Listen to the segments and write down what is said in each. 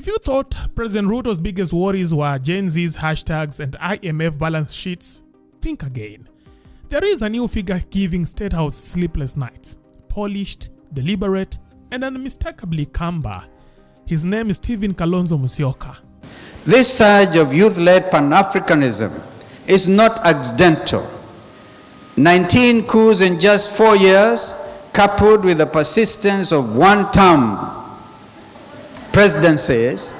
If you thought President Ruto's biggest worries were Gen Z's hashtags and IMF balance sheets, think again. There is a new figure giving State House sleepless nights. Polished, deliberate, and unmistakably Kamba. His name is Kalonzo Musyoka. This surge of youth-led Pan-Africanism is not accidental. 19 coups in just 4 years, coupled with the persistence of one-term presidencies,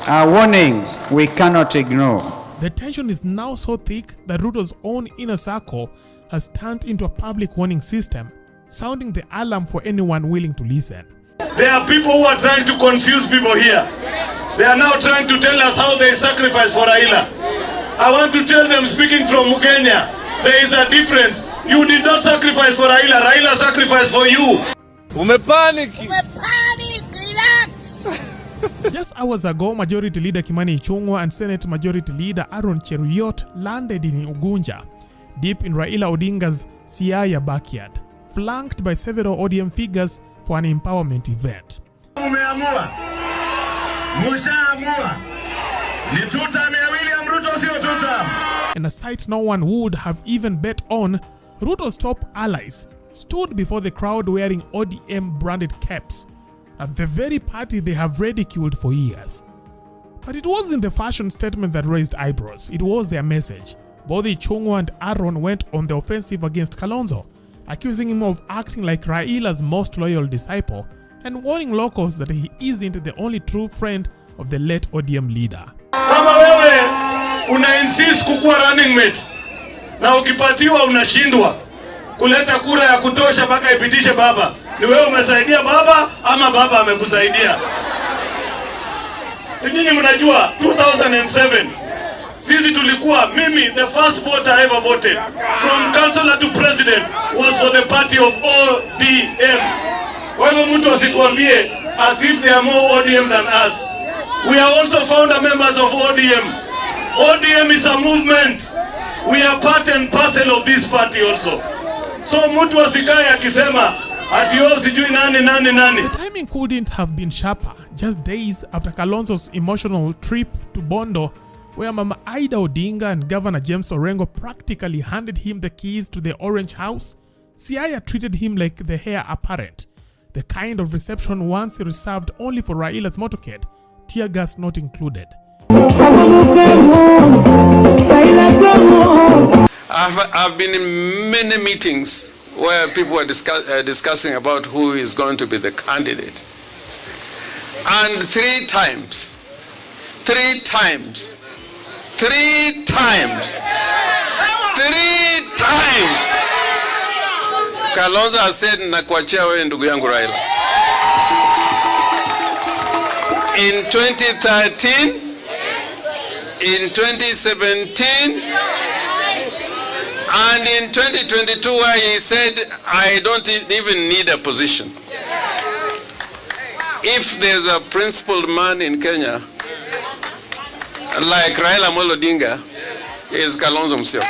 are warnings we cannot ignore. The tension is now so thick that Ruto's own inner circle has turned into a public warning system, sounding the alarm for anyone willing to listen. There are people who are trying to confuse people here. They are now trying to tell us how they sacrifice for Raila. I want to tell them, speaking from Mugenya, there is a difference. You did not sacrifice for Raila. Raila sacrificed for you. Umepanic, relax. Just hours ago, Majority Leader Kimani Ichung'wah and Senate Majority Leader Aaron Cheruiyot landed in Ugunja, deep in Raila Odinga's Siaya backyard, flanked by several ODM figures for an empowerment event. And a sight no one would have even bet on, Ruto's top allies stood before the crowd wearing ODM branded caps at the very party they have ridiculed for years. But it wasn't the fashion statement that raised eyebrows, it was their message. Both Ichung'wah and Aaron went on the offensive against Kalonzo, accusing him of acting like Raila's most loyal disciple and warning locals that he isn't the only true friend of the late ODM leader. Kama wewe una insist kukuwa running mate na ukipatiwa unashindwa kuleta kura ya kutosha mpaka ipitishe baba, ni wewe umesaidia baba ama baba amekusaidia? Si nyinyi mnajua 2007 sisi tulikuwa, mimi the first voter I ever voted from councillor to president was for the party of ODM. Kwa hivyo mtu asituambie as if they are more ODM than us. We are also founder members of ODM. ODM is a movement. We are part and parcel of this party also. So mtu asikae akisema ati yo sijui nani. The timing couldn't have been sharper. Just days after Kalonzo's emotional trip to Bondo, where Mama Ida Odinga and Governor James Orengo practically handed him the keys to the Orange House, Siaya treated him like the heir apparent, the kind of reception once reserved only for Raila's motorcade, tear gas not included. I've been in many meetings where people were discussing about who is going to be the candidate. And three times, Kalonzo has said, nakuachia wewe ndugu yangu Raila. In 2013, in 2017, and in 2022, where he said, I don't even need a position. If there's a principled man in Kenya, like Raila Amolo Odinga, is Kalonzo Musyoka.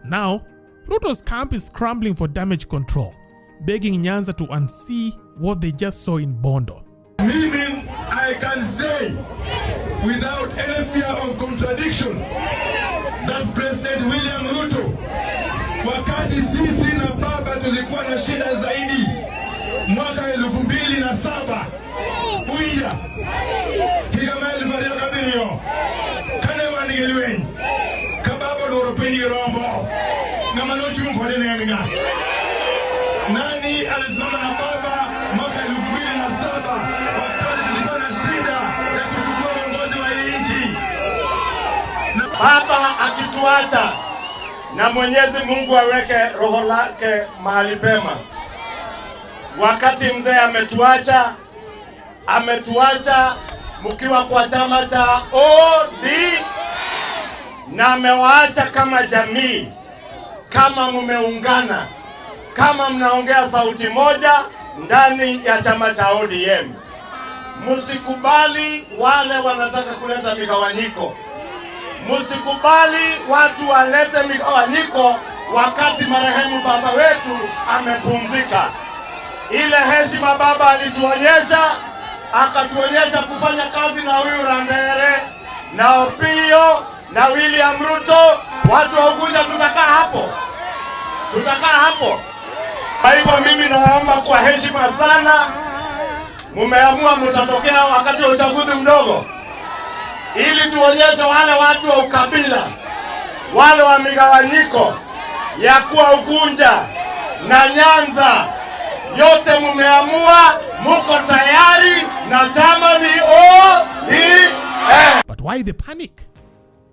Now, Ruto's camp is scrambling for damage control, begging Nyanza to unsee what they just saw in Bondo. Meaning, I can say, without any fear of contradiction, that President William Ruto, wakati sisi na baba tulikuwa na shida zaidi, mwaka 2007, uija, kigama elifaria kabinio, kane wanigeliweni, kababo noropenyi rombo, na manochu mkwade nenga. Nani alisimama na baba mwaka 2007, wakati tulikuwa na shida ya kuchukua uongozi wa nchi. Baba akituacha, na Mwenyezi Mungu aweke roho lake mahali pema. Wakati mzee ametuacha mkiwa kwa chama cha ODM, na amewaacha kama jamii, kama mumeungana, kama mnaongea sauti moja ndani ya chama cha ODM. Musikubali wale wanataka kuleta migawanyiko. Musikubali watu walete migawanyiko wakati marehemu baba wetu amepumzika. ile heshima baba alituonyesha, akatuonyesha kufanya kazi na huyu Randere na Opio na William Ruto. Watu wa Ugunja tutakaa hapo. Kwa hivyo mimi naomba kwa heshima sana, mumeamua mtatokea wakati wa uchaguzi mdogo, ili tuonyeshe wale watu wa ukabila, wale wa migawanyiko ya kuwa Ugunja na Nyanza yote mumeamua, muko tayari na chama ni ODM. But why the panic?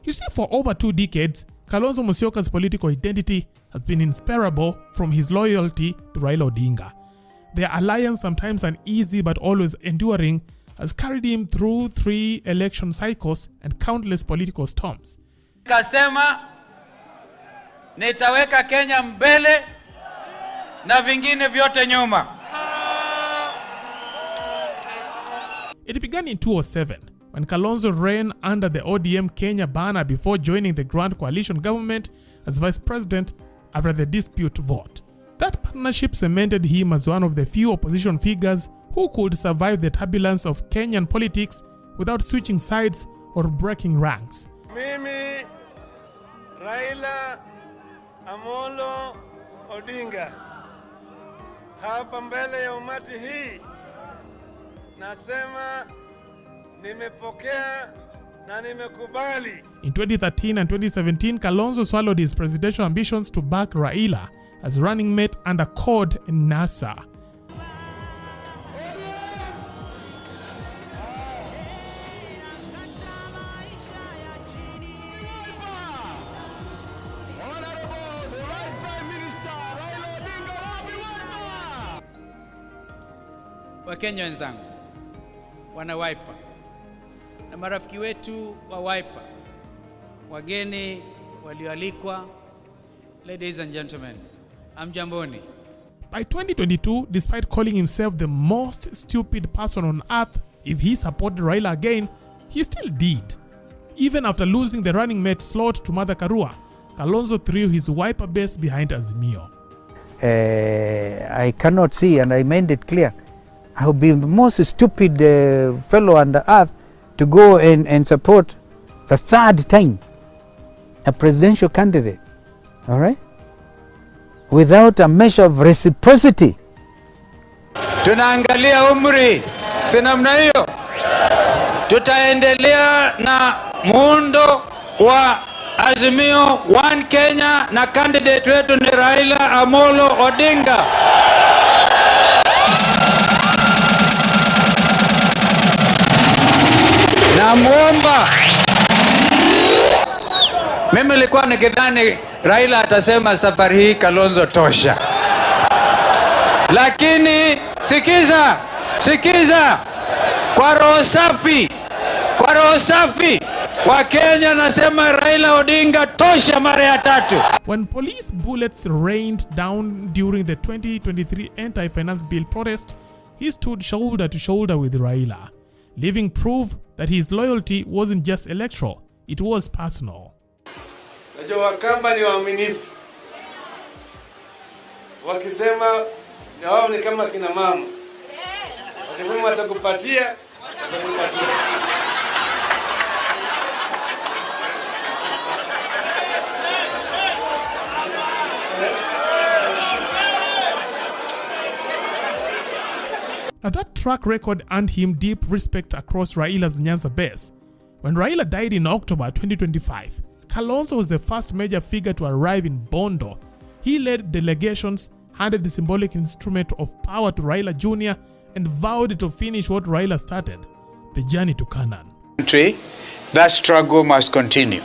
You see, for over 2 decades, Kalonzo Musyoka's political identity has been inseparable from his loyalty to Raila Odinga. Their alliance, sometimes uneasy but always enduring, has carried him through 3 election cycles and countless political storms. Kasema nitaweka Kenya mbele na vingine vyote nyuma. It began in 2007 when Kalonzo ran under the ODM Kenya banner before joining the Grand Coalition government as vice president after the dispute vote. That partnership cemented him as one of the few opposition figures who could survive the turbulence of Kenyan politics without switching sides or breaking ranks. Mimi Raila Amolo Odinga hapa mbele ya umati hii nasema nimepokea na nimekubali. In 2013 and 2017, Kalonzo swallowed his presidential ambitions to back Raila as running mate under CORD in NASA. Wakenya wenzangu, wana Wiper na marafiki wetu wa Wiper, wageni walioalikwa, ladies and gentlemen, amjamboni. By 2022, despite calling himself the most stupid person on earth if he supported Raila again, he still did. Even after losing the running mate slot to Martha Karua, Kalonzo threw his Wiper base behind Azimio. I cannot see, and I made it clear, I would be the most stupid fellow on the earth to go and support the 3rd time a presidential candidate, all right, without a measure of reciprocity. Tunaangalia umri, si namna hiyo. Tutaendelea na muundo wa Azimio One Kenya na candidate wetu ni Raila Amolo Odinga. Namuomba, mimi nilikuwa nikidhani Raila atasema safari hii Kalonzo tosha, lakini sikiza, kwa roho safi wa Kenya nasema Raila Odinga tosha mara ya 3. When police bullets rained down during the 2023 anti-finance bill protest, he stood shoulder to shoulder with Raila, leaving proof that his loyalty wasn't just electoral, it was personal. Najua Wakamba ni waaminifu. Wakisema na wao ni kama kina mama. Wakisema watakupatia. Now that track record earned him deep respect across Raila's Nyanza base. When Raila died in October 2025, Kalonzo was the first major figure to arrive in Bondo. He led delegations, handed the symbolic instrument of power to Raila Jr. and vowed to finish what Raila started, the journey to Canaan. That struggle must continue.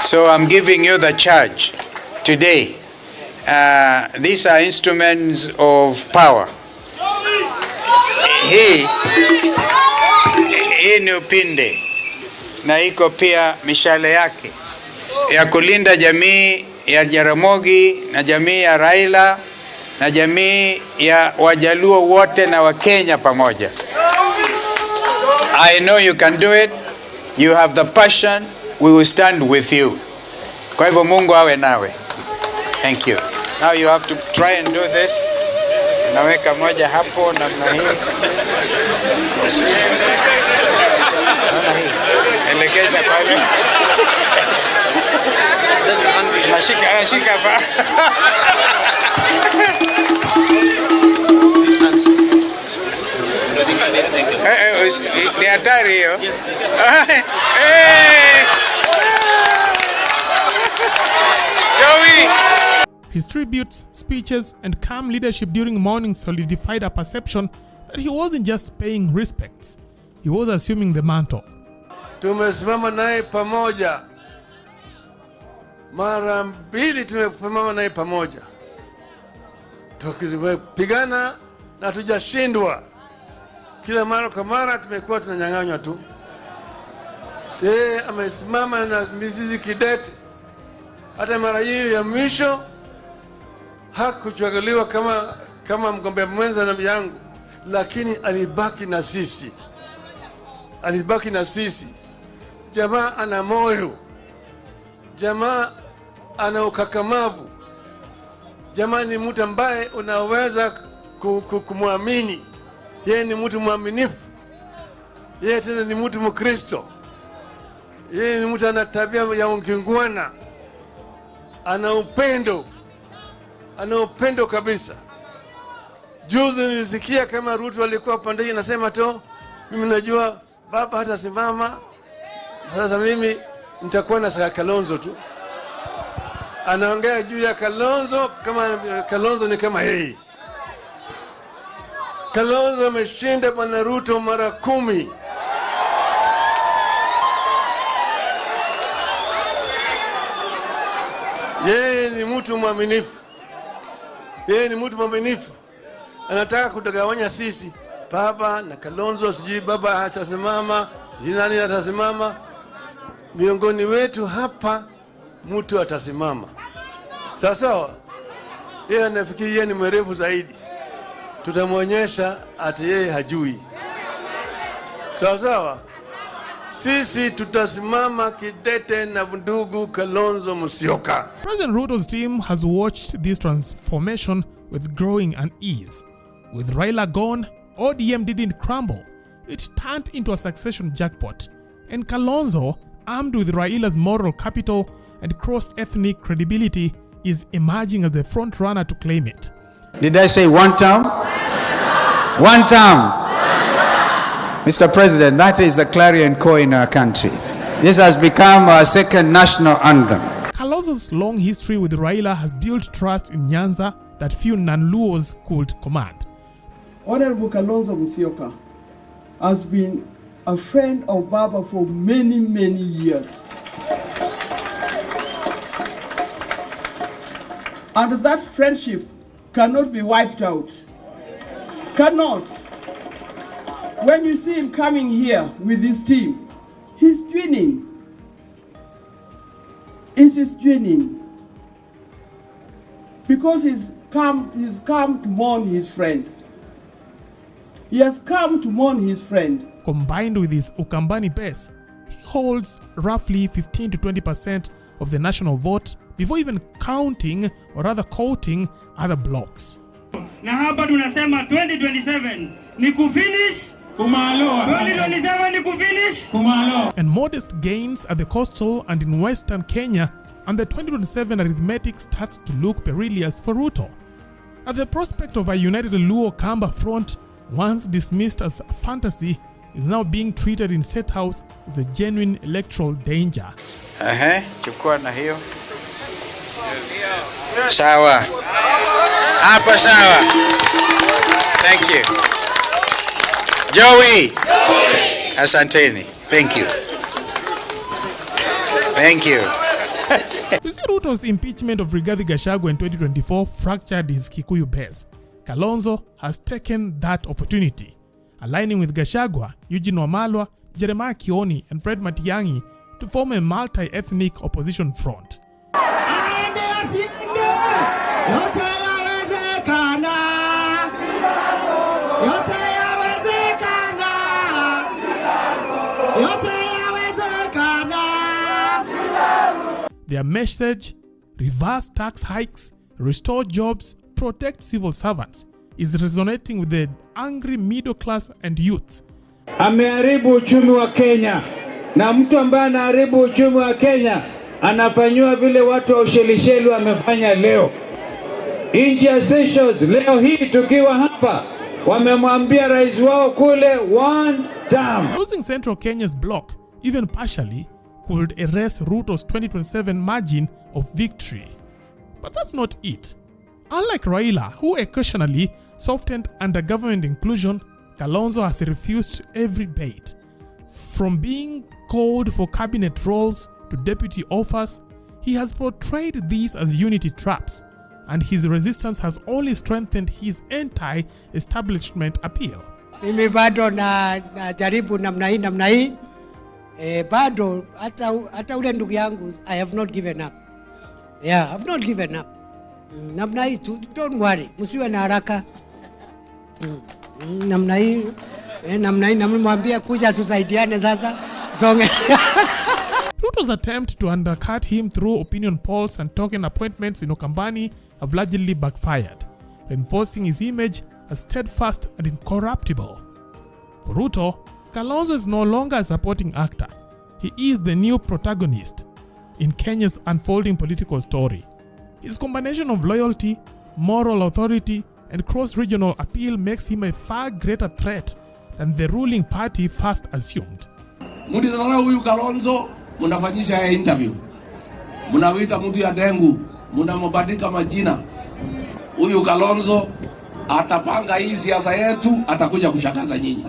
So I'm giving you the charge today. These are instruments of power. Hii ni upinde na iko pia mishale yake ya kulinda jamii ya Jaramogi na jamii ya Raila na jamii ya Wajaluo wote na Wakenya pamoja. I know you can do it. You have the passion. We will stand with you. Kwa hivyo Mungu awe nawe. Thank you. Now you have to try and do this. Naweka moja hapo namna hii. Naona hii. Elekeza pale. Nashika hapa. Ni hatari hiyo. Joey! His tributes, speeches, and calm leadership during morning solidified a perception that he wasn't just paying respects, he was assuming the mantle. Tumesimama naye pamoja. Mara mbili tumesimama naye pamoja. Tukipigana na tujashindwa. Kila mara kwa mara tumekuwa tunanyang'anywa tu. Yeye amesimama na mizizi kidete. Hata mara hii ya mwisho hakuchaguliwa kama mgombea mwenza na yangu, lakini alibaki na sisi. Alibaki na sisi. Jamaa ana moyo. Jamaa ana ukakamavu. Jamaa ni mtu ambaye unaweza kumwamini. Yeye ni mtu mwaminifu. Yeye tena ni mtu Mkristo. Yeye ni mtu ana tabia ya ungingwana. Ana upendo. Ana upendo kabisa. Juzi nilisikia kama Ruto alikuwa pande hii anasema tu, mimi najua baba hata simama. Sasa mimi nitakuwa na Kalonzo tu. Anaongea juu ya Kalonzo kama Kalonzo ni kama yeye. Kalonzo ameshinda bwana Ruto mara 10. Yeye ni mtu mwaminifu. Yeye ni mtu mwaminifu. Anataka kutagawanya sisi. Baba na Kalonzo, sijui baba hatasimama, sijui nani hatasimama. Miongoni wetu hapa mtu atasimama. Sawa? Yeye anafikiri yeye ni mwerevu zaidi. Tutamwonyesha ati yeye hajui. Sawa? Sisi tutasimama kidete na ndugu Kalonzo Musyoka. President Ruto's team has watched this transformation with growing unease. With Raila gone, ODM didn't crumble. It turned into a succession jackpot. And Kalonzo, armed with Raila's moral capital and cross-ethnic credibility, is emerging as the front runner to claim it. Did I say one term? One term. Mr. President, that is a clarion call in our country. This has become our second national anthem. Kalonzo's long history with Raila has built trust in Nyanza that few non-Luos could command. Honorable Kalonzo Musyoka has been a friend of Baba for many, many years. And that friendship cannot be wiped out. Cannot. When you see him coming here with his team, he's twinning. It is twinning. Because he's come to mourn his friend. He has come to mourn his friend. Combined with his Ukambani base, he holds roughly 15 to 20% of the national vote before even counting or rather quoting other blocks. Na hapa tunasema 2027 ni kufinish kumalo. 2027 ni kufinish kumalo. And modest gains at the coastal and in western Kenya, and the 2027 arithmetic starts to look perilous for Ruto. At the prospect of a united Luo Kamba front, once dismissed as a fantasy, is now being treated in State House as a genuine electoral danger. Chukua na hiyo. Sawa. Hapa sawa. Thank you. Joey. Asanteni. Thank you. Thank you. You see, Ruto's impeachment of Rigathi Gachagua in 2024 fractured his Kikuyu base. Kalonzo has taken that opportunity, aligning with Gachagua, Eugene Wamalwa, Jeremiah Kioni, and Fred Matiang'i to form a multi-ethnic opposition front. Their message: reverse tax hikes, restore jobs, protect civil servants, is resonating with the angry middle class and youth. Ameharibu uchumi wa Kenya, na mtu ambaye anaharibu uchumi wa Kenya anafanywa vile watu wa Ushelisheli wamefanya leo. Inji Essentials leo hii tukiwa hapa wamemwambia rais wao kule one term. Losing Central Kenya's block, even partially, could erase Ruto's 2027 margin of victory. But that's not it. Unlike Raila, who occasionally softened under government inclusion, Kalonzo has refused every bait. From being called for cabinet roles to deputy offers, he has portrayed these as unity traps, and his resistance has only strengthened his anti-establishment appeal. Mimi bado na jaribu namna hii. Bado hata ule ndugu yangu, I have not given up. Yeah, I have not given up. Namna hii, don't worry, msiwe na haraka. Namna hii namwambia kuja tusaidiane sasa. Songe. Ruto's attempt to undercut him through opinion polls and token appointments in Ukambani have largely backfired, reinforcing his image as steadfast and incorruptible. For Ruto, Kalonzo is no longer a supporting actor. He is the new protagonist in Kenya's unfolding political story. His combination of loyalty, moral authority, and cross-regional appeal makes him a far greater threat than the ruling party first assumed. Mudidharau huyu Kalonzo, munafanyisha ya interview. Munawita mtu ya dengu, munamubadika majina. Huyu Kalonzo atapanga hii siasa yetu, atakuja kushangaza nyinyi.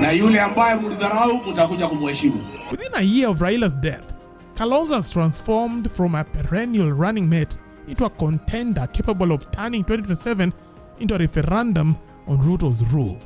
Na yule ambaye mudidharau, mutakuja kumheshimu. Within a year of Raila's death, Kalonzo has transformed from a perennial running mate into a contender capable of turning 2027 into a referendum on Ruto's rule.